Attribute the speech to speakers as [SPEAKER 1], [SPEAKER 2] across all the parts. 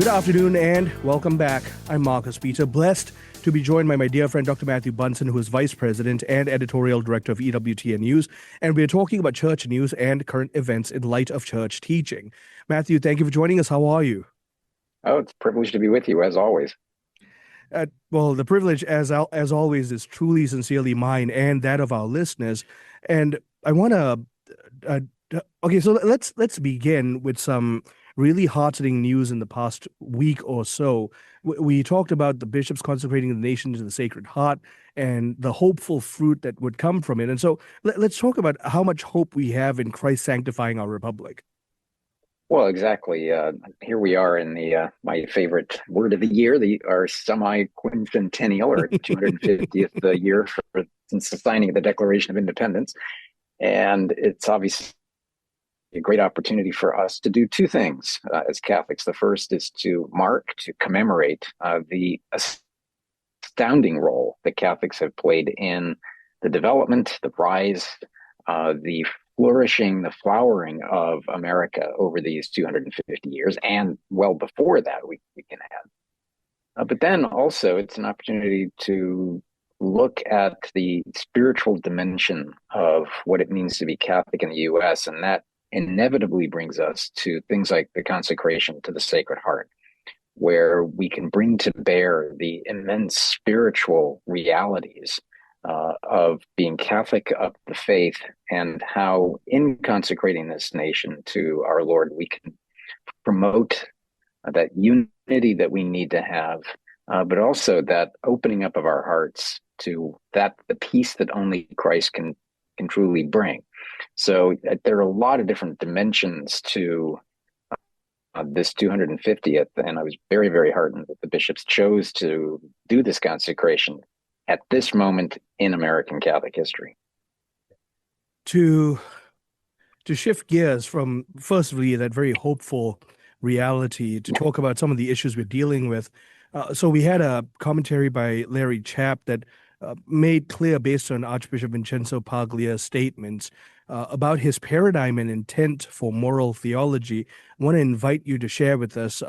[SPEAKER 1] Good afternoon and welcome back. I'm Marcus Peter, blessed to be joined by my dear friend Dr. Matthew Bunson, who is Vice President and Editorial Director of EWTN News, and we're talking about church news and current events in light of church teaching. Matthew, thank you for joining us. How are you?
[SPEAKER 2] Oh, it's a privilege to be with you, as always.
[SPEAKER 1] Well, the privilege, as always, is truly, sincerely mine and that of our listeners. And I want to, okay, so let's begin with some really heartening news in the past week or so. We talked about the bishops consecrating the nation to the Sacred Heart and the hopeful fruit that would come from it. And so let's talk about how much hope we have in Christ sanctifying our republic.
[SPEAKER 2] Well, exactly. Here we are in the my favorite word of the year, our semi-quincentennial or 250th year since the signing of the Declaration of Independence. And it's obviously a great opportunity for us to do two things as Catholics. The first is to commemorate the astounding role that Catholics have played in the development, the rise, the flourishing, the flowering of America over these 250 years, and well before that, we can add. But then also, it's an opportunity to look at the spiritual dimension of what it means to be Catholic in the U.S., and that inevitably brings us to things like the consecration to the Sacred Heart, where we can bring to bear the immense spiritual realities of being Catholic of the faith, and how in consecrating this nation to our Lord, we can promote that unity that we need to have, but also that opening up of our hearts to the peace that only Christ can truly bring. So there are a lot of different dimensions to this 250th, and I was very, very heartened that the bishops chose to do this consecration at this moment in American Catholic history.
[SPEAKER 1] To shift gears from, firstly, that very hopeful reality to talk about some of the issues we're dealing with. So we had a commentary by Larry Chapp that made clear, based on Archbishop Vincenzo Paglia's statements, about his paradigm and intent for moral theology. I want to invite you to share with us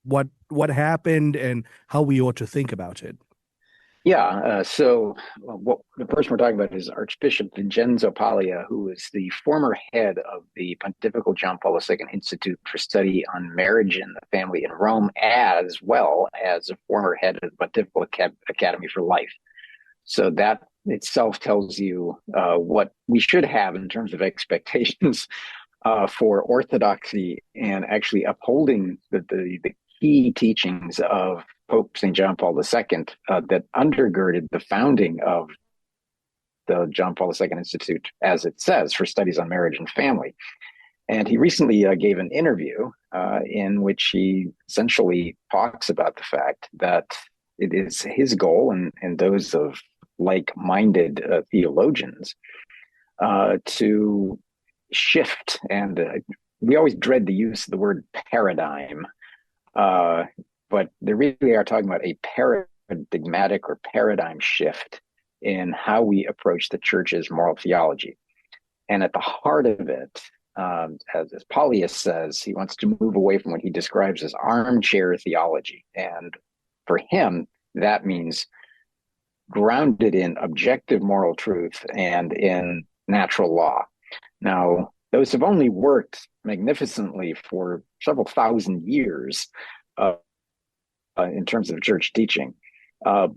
[SPEAKER 1] what happened and how we ought to think about it.
[SPEAKER 2] Yeah, what the person we're talking about is Archbishop Vincenzo Paglia, who is the former head of the Pontifical John Paul II Institute for Study on Marriage and the Family in Rome, as well as a former head of the Pontifical Academy for Life. So that itself tells you what we should have in terms of expectations for orthodoxy and actually upholding the key teachings of Pope St. John Paul II that undergirded the founding of the John Paul II Institute, as it says, for studies on marriage and family. And he recently gave an interview in which he essentially talks about the fact that it is his goal and those of like-minded theologians to shift. And we always dread the use of the word paradigm, but they really are talking about a paradigmatic or paradigm shift in how we approach the church's moral theology. And at the heart of it, as Pius says, he wants to move away from what he describes as armchair theology. And for him, that means grounded in objective moral truth and in natural law. Now, those have only worked magnificently for several thousand years in terms of church teaching. But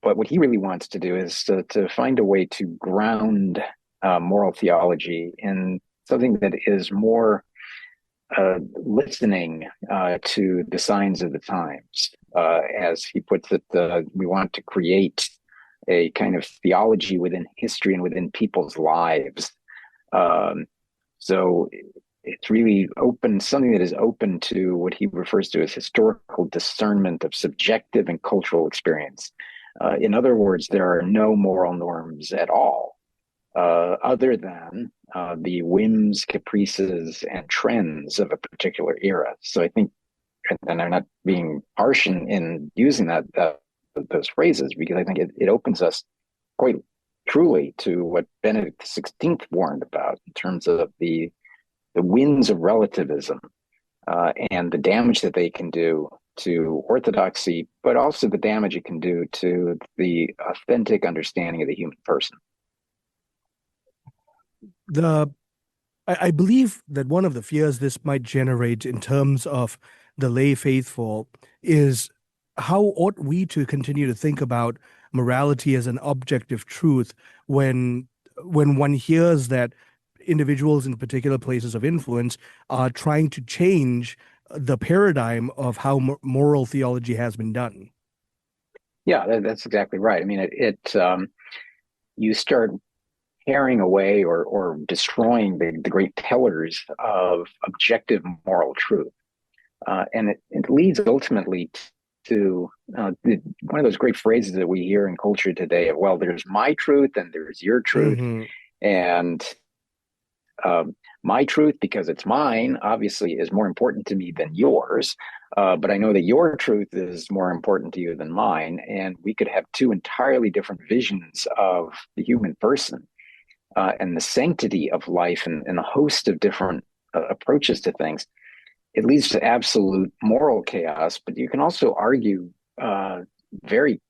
[SPEAKER 2] what he really wants to do is to find a way to ground moral theology in something that is more listening to the signs of the times. As he puts it, we want to create a kind of theology within history and within people's lives. So it's really something that is open to what he refers to as historical discernment of subjective and cultural experience. In other words, there are no moral norms at all, other than the whims, caprices, and trends of a particular era. So I think, and I'm not being harsh in using those phrases, because I think it opens us quite truly to what Benedict XVI warned about in terms of the winds of relativism and the damage that they can do to orthodoxy, but also the damage it can do to the authentic understanding of the human person.
[SPEAKER 1] The I believe that one of the fears this might generate in terms of the lay faithful is how ought we to continue to think about morality as an objective truth when one hears that individuals in particular places of influence are trying to change the paradigm of how moral theology has been done.
[SPEAKER 2] Yeah, that's exactly right. I mean, you start tearing away or destroying the great pillars of objective moral truth. And it leads ultimately to one of those great phrases that we hear in culture today of, well, there's my truth and there's your truth.
[SPEAKER 1] Mm-hmm.
[SPEAKER 2] And my truth, because it's mine, obviously is more important to me than yours. But I know that your truth is more important to you than mine. And we could have two entirely different visions of the human person and the sanctity of life and a host of different approaches to things. It leads to absolute moral chaos, but you can also argue very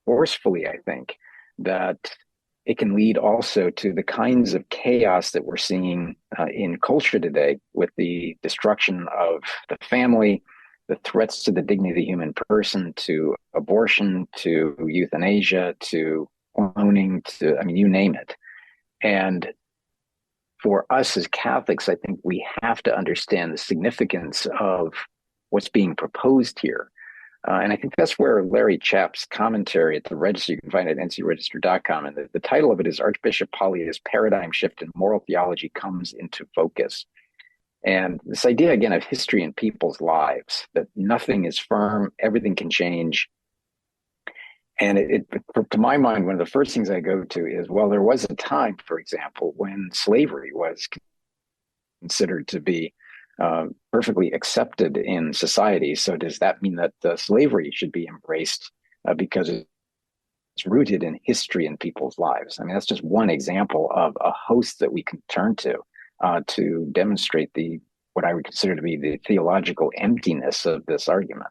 [SPEAKER 2] forcefully, I think, that it can lead also to the kinds of chaos that we're seeing in culture today with the destruction of the family, the threats to the dignity of the human person, to abortion, to euthanasia, to cloning, I mean, you name it. And for us as Catholics, I think we have to understand the significance of what's being proposed here. And I think that's where Larry Chapp's commentary at the Register, you can find it at ncregister.com, and the title of it is Archbishop Polya's Paradigm Shift in Moral Theology Comes into Focus. And this idea, again, of history in people's lives, that nothing is firm, everything can change. And to my mind, one of the first things I go to is, well, there was a time, for example, when slavery was considered to be perfectly accepted in society. So does that mean that slavery should be embraced because it's rooted in history in people's lives? I mean, that's just one example of a host that we can turn to demonstrate what I would consider to be the theological emptiness of this argument.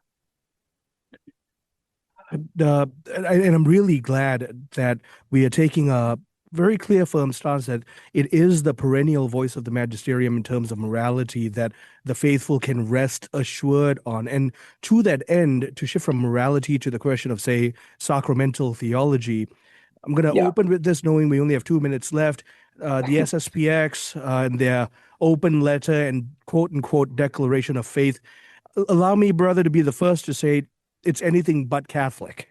[SPEAKER 1] And I'm really glad that we are taking a very clear, firm stance that it is the perennial voice of the magisterium in terms of morality that the faithful can rest assured on. And to that end, to shift from morality to the question of, say, sacramental theology, I'm going to open with this knowing we only have 2 minutes left. The SSPX and their open letter and quote unquote declaration of faith. Allow me, brother, to be the first to say it's anything but Catholic.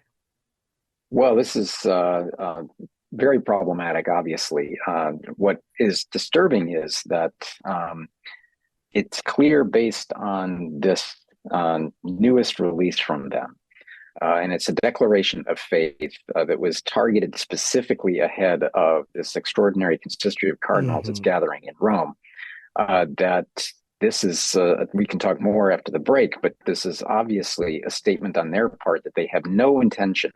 [SPEAKER 2] Well, this is very problematic, obviously. What is disturbing is that it's clear based on this newest release from them. And it's a declaration of faith that was targeted specifically ahead of this extraordinary consistory of cardinals that's gathering in Rome. That this is, we can talk more after the break, but this is obviously a statement on their part that they have no intention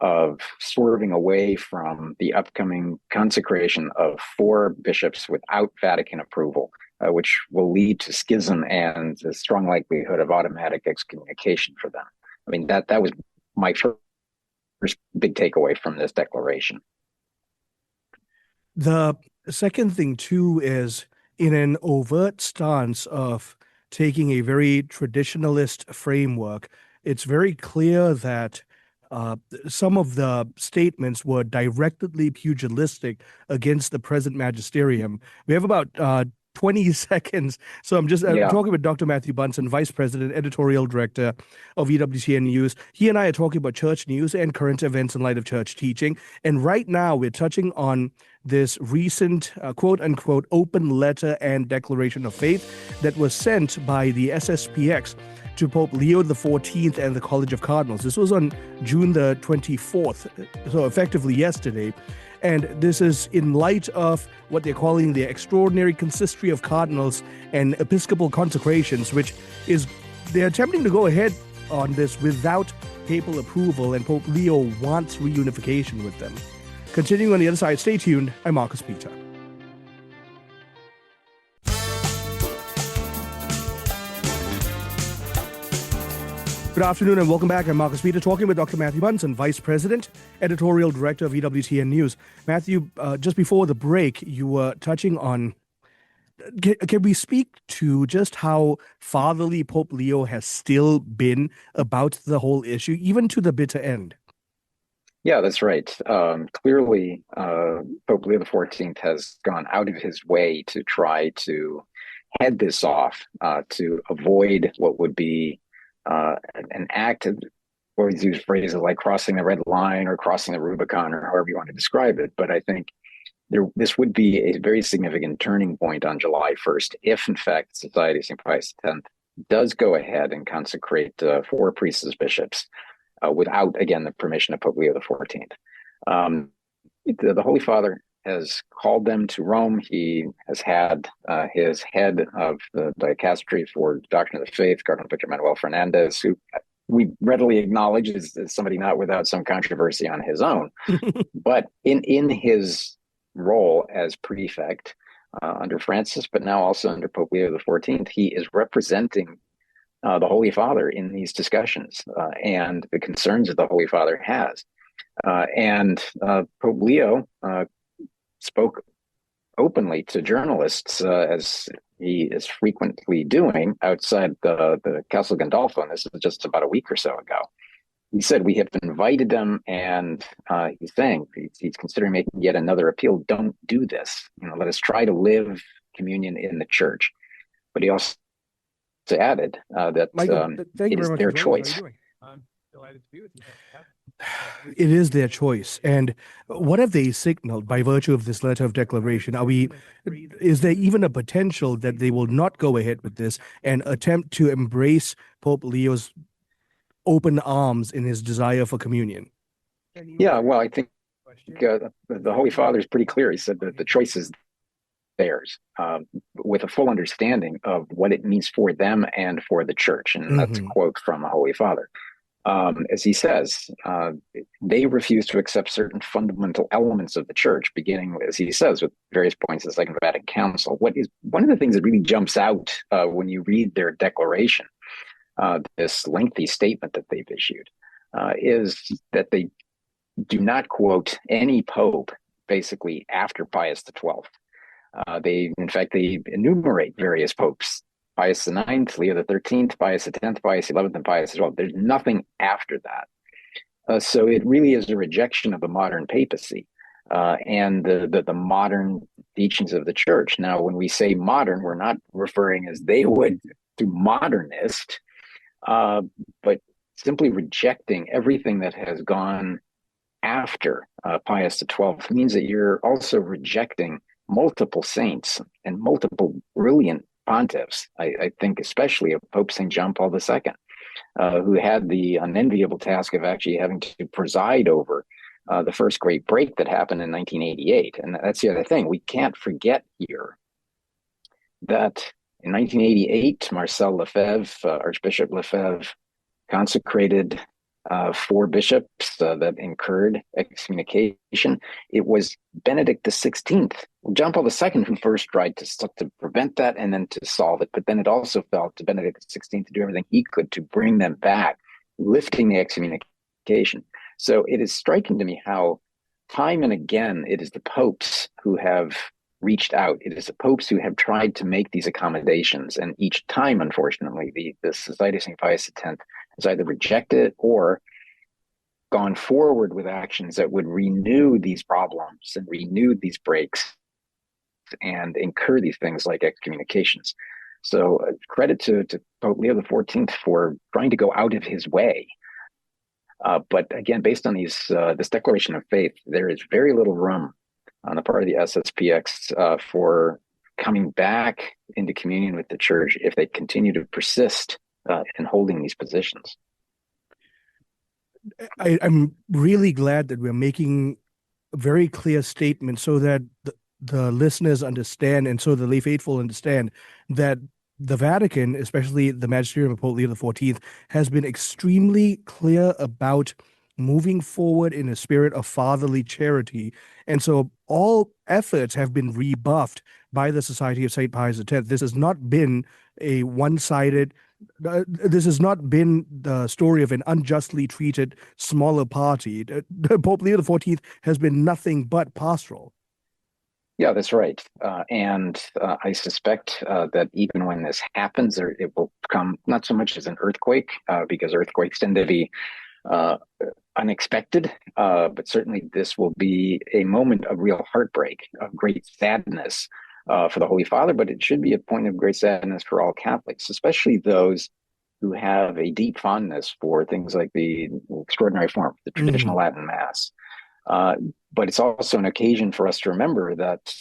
[SPEAKER 2] of swerving away from the upcoming consecration of 4 bishops without Vatican approval, which will lead to schism and a strong likelihood of automatic excommunication for them. I mean, that was my first big takeaway from this declaration.
[SPEAKER 1] The second thing, too, is in an overt stance of taking a very traditionalist framework, it's very clear that some of the statements were directly pugilistic against the present magisterium. We have about 20 seconds. So I'm talking with Dr. Matthew Bunson, Vice President, Editorial Director of EWTN News. He and I are talking about church news and current events in light of church teaching. And right now we're touching on this recent quote unquote open letter and declaration of faith that was sent by the SSPX to Pope Leo XIV and the College of Cardinals. This was on June the 24th, so effectively yesterday. And this is in light of what they're calling the extraordinary consistory of cardinals and episcopal consecrations, which is they're attempting to go ahead on this without papal approval, and Pope Leo wants reunification with them. Continuing on the other side, stay tuned. I'm Marcus Peter. Good afternoon and welcome back. I'm Marcus Peter, talking with Dr. Matthew Bunson, Vice President, Editorial Director of EWTN News. Matthew, just before the break, you were touching on, can we speak to just how fatherly Pope Leo has still been about the whole issue, even to the bitter end?
[SPEAKER 2] Yeah, that's right. Clearly, Pope Leo XIV has gone out of his way to try to head this off, to avoid what would be an act of, or he's used phrases like crossing the red line or crossing the Rubicon, or however you want to describe it. But I think this would be a very significant turning point on July 1st if, in fact, Society of St. Pius X does go ahead and consecrate 4 priests as bishops without, again, the permission of Pope Leo XIV. The Holy Father has called them to Rome. He has had his head of the dicastery for Doctrine of the Faith, Cardinal Victor Manuel Fernandez, who we readily acknowledge is somebody not without some controversy on his own. But in his role as prefect under Francis, but now also under Pope Leo XIV, he is representing the Holy Father in these discussions and the concerns that the Holy Father has. And Pope Leo spoke openly to journalists, as he is frequently doing outside the Castle Gandolfo, and this was just about a week or so ago. He said, we have invited them, and he's saying he's considering making yet another appeal. Don't do this. Let us try to live communion in the church. But he also added that
[SPEAKER 1] Michael,
[SPEAKER 2] it is their choice.
[SPEAKER 1] I'm delighted to be with you. It is their choice. And what have they signaled by virtue of this letter of declaration? Is there even a potential that they will not go ahead with this and attempt to embrace Pope Leo's open arms in his desire for communion?
[SPEAKER 2] Yeah, well, I think the Holy Father is pretty clear. He said that the choice is theirs, with a full understanding of what it means for them and for the church. And that's a quote from the Holy Father. As he says, they refuse to accept certain fundamental elements of the church, beginning, as he says, with various points of the Second Vatican Council. What is one of the things that really jumps out when you read their declaration, this lengthy statement that they've issued, is that they do not quote any pope, basically, after Pius XII. They enumerate various popes: Pius IX, Leo XIII, Pius X, Pius XI, and Pius XII. There's nothing after that. So it really is a rejection of the modern papacy and the modern teachings of the church. Now, when we say modern, we're not referring as they would to modernist, but simply rejecting everything that has gone after Pius XII means that you're also rejecting multiple saints and multiple brilliant pontiffs. I think especially of Pope St. John Paul II, who had the unenviable task of actually having to preside over the first great break that happened in 1988. And that's the other thing. We can't forget here that in 1988, Marcel Lefebvre, Archbishop Lefebvre, consecrated 4 bishops that incurred excommunication. It was Benedict XVI, John Paul II, who first tried to prevent that and then to solve it. But then it also fell to Benedict XVI to do everything he could to bring them back, lifting the excommunication. So it is striking to me how time and again it is the popes who have reached out. It is the popes who have tried to make these accommodations. And each time, unfortunately, the Society of St. Pius X has either rejected or gone forward with actions that would renew these problems and renew these breaks and incur these things like excommunications. So credit to Pope Leo XIV for trying to go out of his way. But again, based on this declaration of faith, there is very little room on the part of the SSPX for coming back into communion with the church if they continue to persist in holding these positions.
[SPEAKER 1] I'm really glad that we're making a very clear statement so that the listeners understand and so the lay faithful understand that the Vatican, especially the magisterium of Pope Leo XIV, has been extremely clear about moving forward in a spirit of fatherly charity. And so all efforts have been rebuffed by the Society of St. Pius X. This has not been a one-sided, this has not been the story of an unjustly treated smaller party. Pope Leo XIV has been nothing but pastoral.
[SPEAKER 2] Yeah, that's right. And I suspect that even when this happens, it will come not so much as an earthquake, because earthquakes tend to be uh, unexpected, but certainly this will be a moment of real heartbreak, of great sadness for the Holy Father, but it should be a point of great sadness for all Catholics, especially those who have a deep fondness for things like the extraordinary form, the traditional Latin Mass. Uh, but it's also an occasion for us to remember that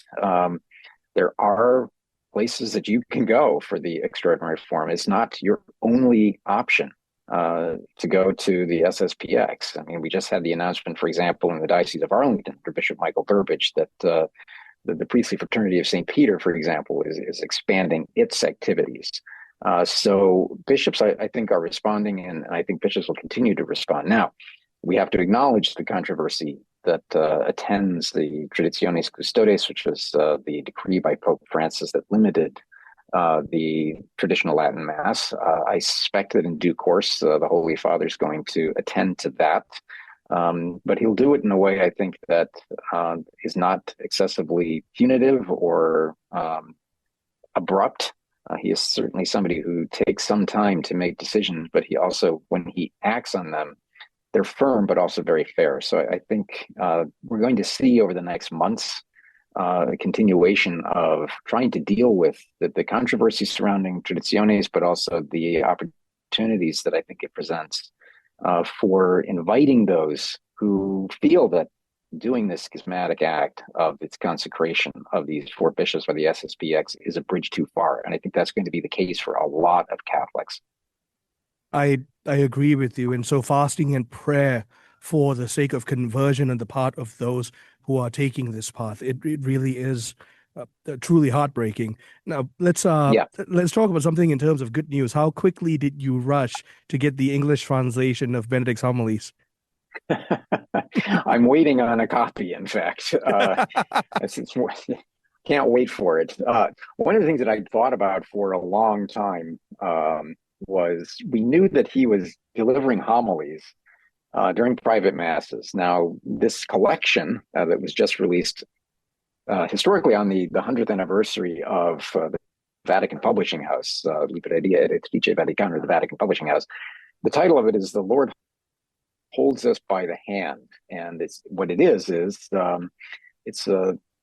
[SPEAKER 2] there are places that you can go for the extraordinary form. It's not your only option to go to the SSPX. I mean, we just had the announcement, for example, in the Diocese of Arlington for Bishop Michael Burbidge that the priestly fraternity of St. Peter, for example, is expanding its activities. So bishops, I think, are responding, and I think bishops will continue to respond. Now, we have to acknowledge the controversy that attends the Traditionis Custodes, which was the decree by Pope Francis that limited the traditional Latin Mass. I suspect that in due course, the Holy Father is going to attend to that. But he'll do it in a way, I think, that is not excessively punitive or abrupt. He is certainly somebody who takes some time to make decisions, but he also, when he acts on them, they're firm, but also very fair. So I think we're going to see over the next months a continuation of trying to deal with the controversy surrounding Traditiones, but also the opportunities that I think it presents for inviting those who feel that doing this schismatic act of its consecration of these four bishops by the SSPX is a bridge too far. And I think that's going to be the case for a lot of Catholics.
[SPEAKER 1] I agree with you. And so fasting and prayer for the sake of conversion on the part of those who are taking this path, it really is truly heartbreaking. Now, let's talk about something in terms of good news. How quickly did you rush to get the English translation of Benedict's homilies?
[SPEAKER 2] I'm waiting on a copy, in fact. Can't wait for it. One of the things that I thought about for a long time was we knew that he was delivering homilies during private masses. Now, this collection that was just released historically on the 100th anniversary of the Vatican Publishing House, Libreria Editrice Vaticana, the Vatican Publishing House, the title of it is "The Lord Holds Us by the Hand," and it's what it is it's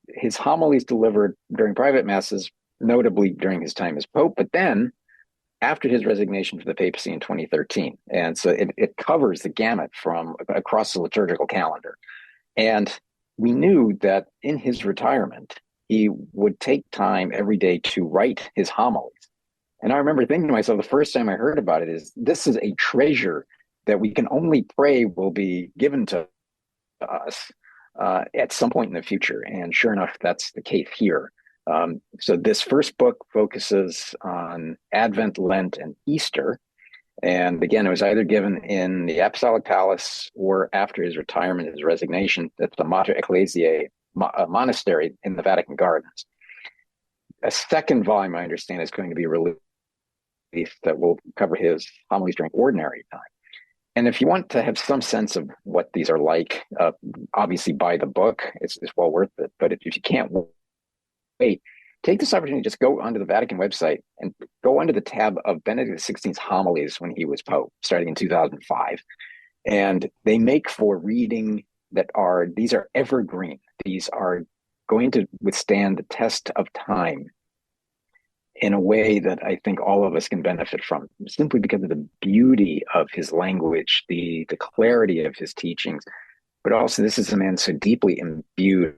[SPEAKER 2] his homilies delivered during private masses, notably during his time as Pope, but then after his resignation from the papacy in 2013. And so it covers the gamut from across the liturgical calendar. And we knew that in his retirement, he would take time every day to write his homilies. And I remember thinking to myself, the first time I heard about it is, this is a treasure that we can only pray will be given to us at some point in the future. And sure enough, that's the case here. So this first book focuses on Advent, Lent, and Easter. And again, it was either given in the Apostolic Palace or after his retirement, his resignation, at the Mater Ecclesiae monastery in the Vatican Gardens. A second volume, I understand, is going to be released that will cover his homilies during ordinary time. And if you want to have some sense of what these are like, obviously buy the book. It's well worth it. But if you can't wait, take this opportunity, just go onto the Vatican website and go under the tab of Benedict XVI's homilies when he was Pope, starting in 2005. And they make for reading these are evergreen. These are going to withstand the test of time in a way that I think all of us can benefit from, simply because of the beauty of his language, the clarity of his teachings. But also, this is a man so deeply imbued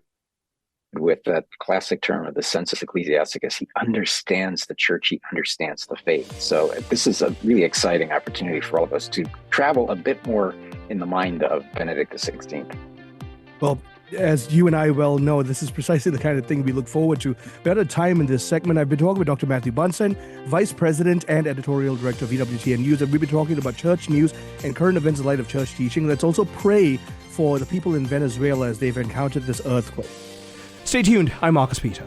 [SPEAKER 2] with that classic term of the sensus ecclesiasticus. He understands the church, he understands the faith. So this is a really exciting opportunity for all of us to travel a bit more in the mind of Benedict XVI.
[SPEAKER 1] Well, as you and I well know, this is precisely the kind of thing we look forward to. We're out of time in this segment. I've been talking with Dr. Matthew Bunson, Vice President and Editorial Director of EWTN News, and we've been talking about church news and current events in light of church teaching. Let's also pray for the people in Venezuela as they've encountered this earthquake. Stay tuned. I'm Marcus Peter.